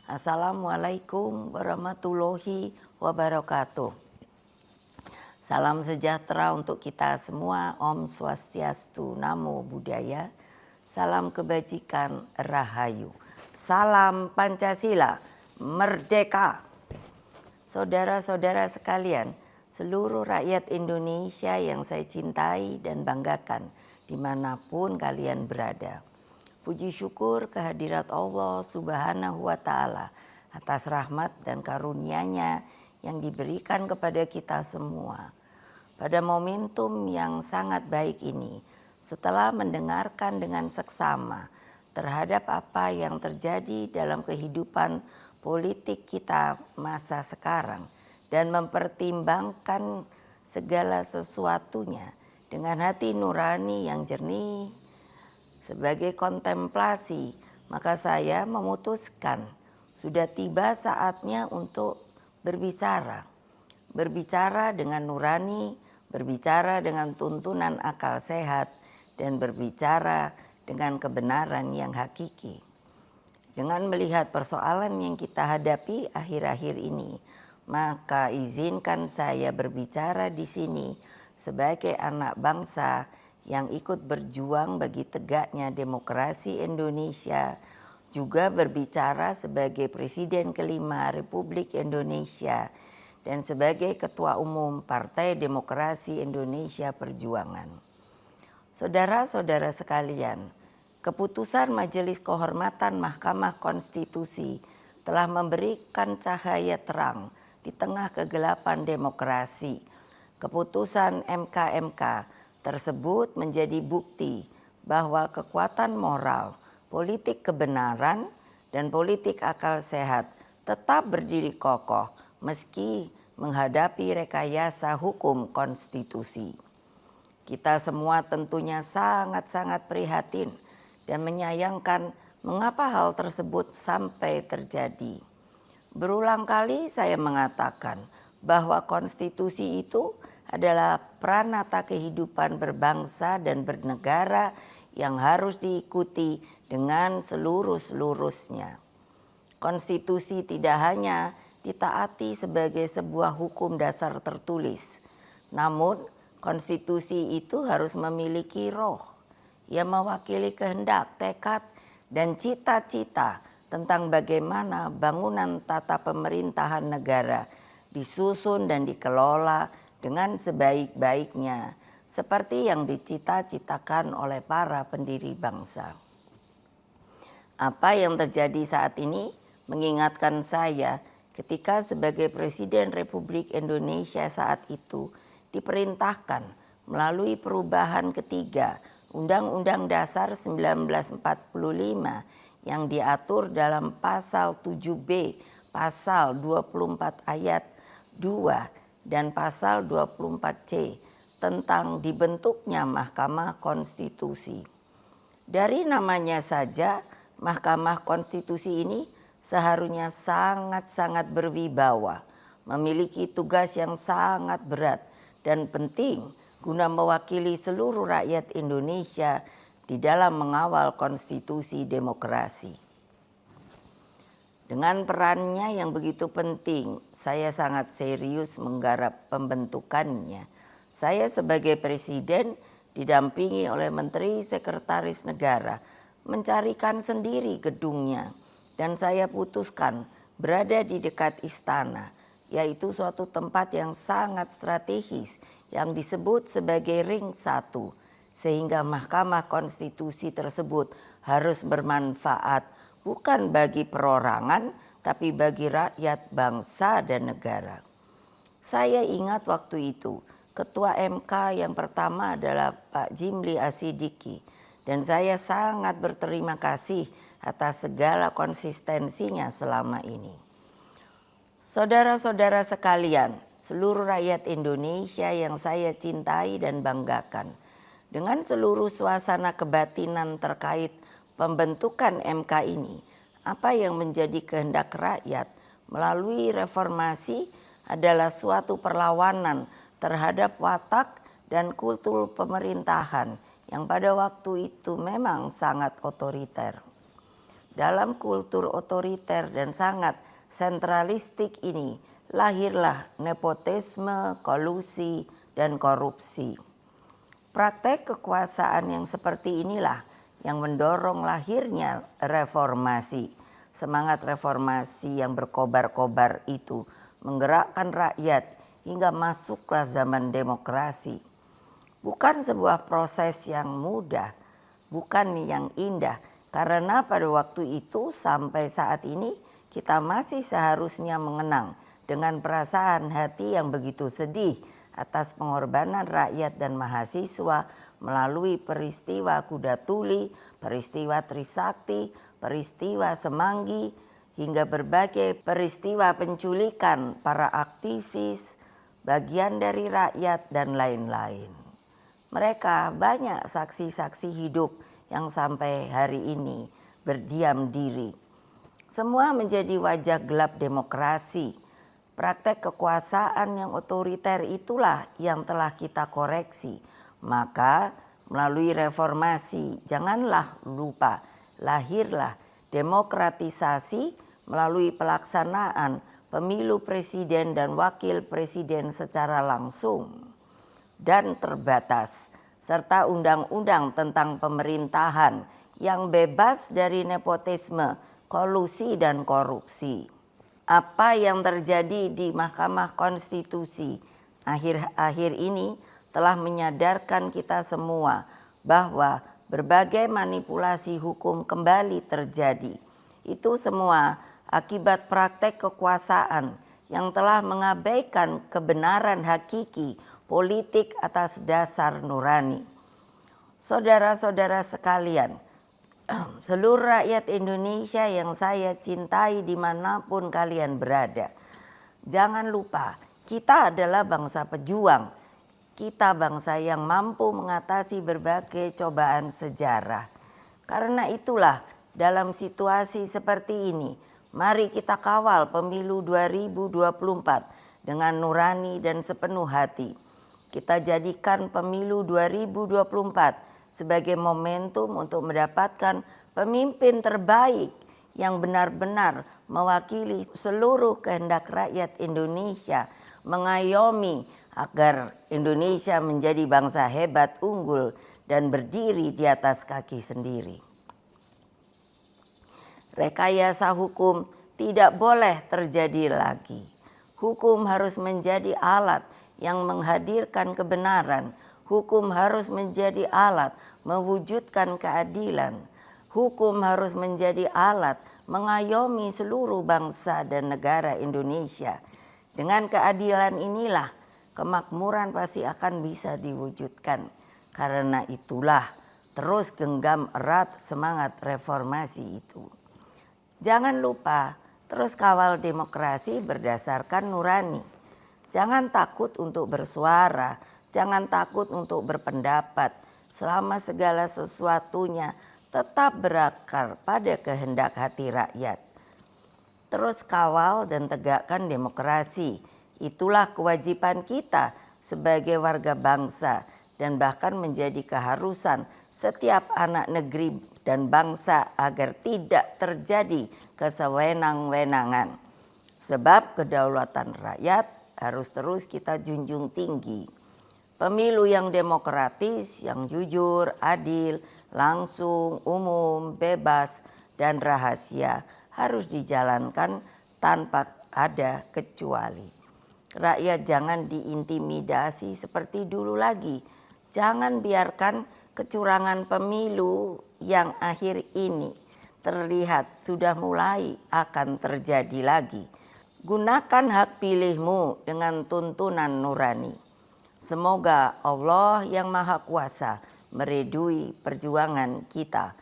Assalamualaikum warahmatullahi wabarakatuh. Salam sejahtera untuk kita semua. Om Swastiastu, Namo Buddhaya. Salam kebajikan, Rahayu. Salam Pancasila, Merdeka. Saudara-saudara sekalian, seluruh rakyat Indonesia yang saya cintai dan banggakan dimanapun kalian berada. Puji syukur kehadirat Allah Subhanahu wa Ta'ala atas rahmat dan karunia-Nya yang diberikan kepada kita semua. Pada momentum yang sangat baik ini, setelah mendengarkan dengan seksama terhadap apa yang terjadi dalam kehidupan politik kita masa sekarang dan mempertimbangkan segala sesuatunya dengan hati nurani yang jernih, sebagai kontemplasi, maka saya memutuskan sudah tiba saatnya untuk berbicara. Berbicara dengan nurani, berbicara dengan tuntunan akal sehat, dan berbicara dengan kebenaran yang hakiki. Dengan melihat persoalan yang kita hadapi akhir-akhir ini, maka izinkan saya berbicara di sini sebagai anak bangsa yang ikut berjuang bagi tegaknya demokrasi Indonesia, juga berbicara sebagai Presiden kelima Republik Indonesia dan sebagai Ketua Umum Partai Demokrasi Indonesia Perjuangan. Saudara-saudara sekalian, keputusan Majelis Kehormatan Mahkamah Konstitusi telah memberikan cahaya terang di tengah kegelapan demokrasi. Keputusan MK tersebut menjadi bukti bahwa kekuatan moral, politik kebenaran, dan politik akal sehat tetap berdiri kokoh meski menghadapi rekayasa hukum konstitusi. Kita semua tentunya sangat-sangat prihatin dan menyayangkan mengapa hal tersebut sampai terjadi. Berulang kali saya mengatakan bahwa konstitusi itu adalah pranata kehidupan berbangsa dan bernegara yang harus diikuti dengan seluruh-seluruhnya. Konstitusi tidak hanya ditaati sebagai sebuah hukum dasar tertulis, namun konstitusi itu harus memiliki roh yang mewakili kehendak, tekad, dan cita-cita tentang bagaimana bangunan tata pemerintahan negara disusun dan dikelola dengan sebaik-baiknya, seperti yang dicita-citakan oleh para pendiri bangsa. Apa yang terjadi saat ini mengingatkan saya ketika sebagai Presiden Republik Indonesia saat itu diperintahkan melalui perubahan ketiga Undang-Undang Dasar 1945 yang diatur dalam pasal 7B, pasal 24 ayat 2 dan pasal 24C tentang dibentuknya Mahkamah Konstitusi. Dari namanya saja, Mahkamah Konstitusi ini seharusnya sangat-sangat berwibawa, memiliki tugas yang sangat berat dan penting guna mewakili seluruh rakyat Indonesia di dalam mengawal konstitusi demokrasi. Dengan perannya yang begitu penting, saya sangat serius menggarap pembentukannya. Saya sebagai Presiden didampingi oleh Menteri Sekretaris Negara mencarikan sendiri gedungnya, dan saya putuskan berada di dekat istana, yaitu suatu tempat yang sangat strategis yang disebut sebagai Ring 1, sehingga Mahkamah Konstitusi tersebut harus bermanfaat bukan bagi perorangan, tapi bagi rakyat, bangsa, dan negara. Saya ingat waktu itu, Ketua MK yang pertama adalah Pak Jimli Asidiki, dan saya sangat berterima kasih atas segala konsistensinya selama ini. Saudara-saudara sekalian, seluruh rakyat Indonesia yang saya cintai dan banggakan, dengan seluruh suasana kebatinan terkait pembentukan MK ini, apa yang menjadi kehendak rakyat melalui reformasi adalah suatu perlawanan terhadap watak dan kultur pemerintahan yang pada waktu itu memang sangat otoriter. Dalam kultur otoriter dan sangat sentralistik ini lahirlah nepotisme, kolusi, dan korupsi. Praktek kekuasaan yang seperti inilah yang mendorong lahirnya reformasi. Semangat reformasi yang berkobar-kobar itu menggerakkan rakyat hingga masuklah zaman demokrasi. Bukan sebuah proses yang mudah, bukan yang indah, karena pada waktu itu sampai saat ini kita masih seharusnya mengenang dengan perasaan hati yang begitu sedih atas pengorbanan rakyat dan mahasiswa melalui peristiwa Kuda Tuli, peristiwa Trisakti, peristiwa Semanggi, hingga berbagai peristiwa penculikan para aktivis, bagian dari rakyat, dan lain-lain. Mereka banyak saksi-saksi hidup yang sampai hari ini berdiam diri. Semua menjadi wajah gelap demokrasi. Praktek kekuasaan yang otoriter itulah yang telah kita koreksi. Maka melalui reformasi janganlah lupa lahirlah demokratisasi melalui pelaksanaan pemilu presiden dan wakil presiden secara langsung dan terbatas, serta undang-undang tentang pemerintahan yang bebas dari nepotisme, kolusi, dan korupsi. Apa yang terjadi di Mahkamah Konstitusi akhir-akhir ini telah menyadarkan kita semua bahwa berbagai manipulasi hukum kembali terjadi. Itu semua akibat praktek kekuasaan yang telah mengabaikan kebenaran hakiki politik atas dasar nurani. Saudara-saudara sekalian, seluruh rakyat Indonesia yang saya cintai dimanapun kalian berada, jangan lupa kita adalah bangsa pejuang. Kita bangsa yang mampu mengatasi berbagai cobaan sejarah. Karena itulah dalam situasi seperti ini, mari kita kawal pemilu 2024 dengan nurani dan sepenuh hati. Kita jadikan pemilu 2024 sebagai momentum untuk mendapatkan pemimpin terbaik yang benar-benar mewakili seluruh kehendak rakyat Indonesia, mengayomi agar Indonesia menjadi bangsa hebat, unggul, dan berdiri di atas kaki sendiri. Rekayasa hukum tidak boleh terjadi lagi. Hukum harus menjadi alat yang menghadirkan kebenaran. Hukum harus menjadi alat mewujudkan keadilan. Hukum harus menjadi alat mengayomi seluruh bangsa dan negara Indonesia. Dengan keadilan inilah kemakmuran pasti akan bisa diwujudkan. Karena itulah terus genggam erat semangat reformasi itu. Jangan lupa terus kawal demokrasi berdasarkan nurani. Jangan takut untuk bersuara. Jangan takut untuk berpendapat selama segala sesuatunya tetap berakar pada kehendak hati rakyat. Terus kawal dan tegakkan demokrasi. Itulah kewajiban kita sebagai warga bangsa dan bahkan menjadi keharusan setiap anak negeri dan bangsa agar tidak terjadi kesewenang-wenangan. Sebab kedaulatan rakyat harus terus kita junjung tinggi. Pemilu yang demokratis, yang jujur, adil, langsung, umum, bebas, dan rahasia harus dijalankan tanpa ada kecuali. Rakyat jangan diintimidasi seperti dulu lagi. Jangan biarkan kecurangan pemilu yang akhir ini terlihat sudah mulai akan terjadi lagi. Gunakan hak pilihmu dengan tuntunan nurani. Semoga Allah yang Maha Kuasa meridui perjuangan kita.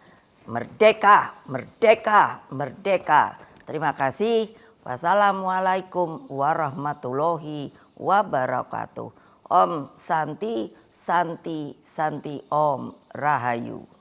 Merdeka, merdeka, merdeka. Terima kasih. Wassalamualaikum warahmatullahi wabarakatuh. Om Santi, Santi, Santi Om Rahayu.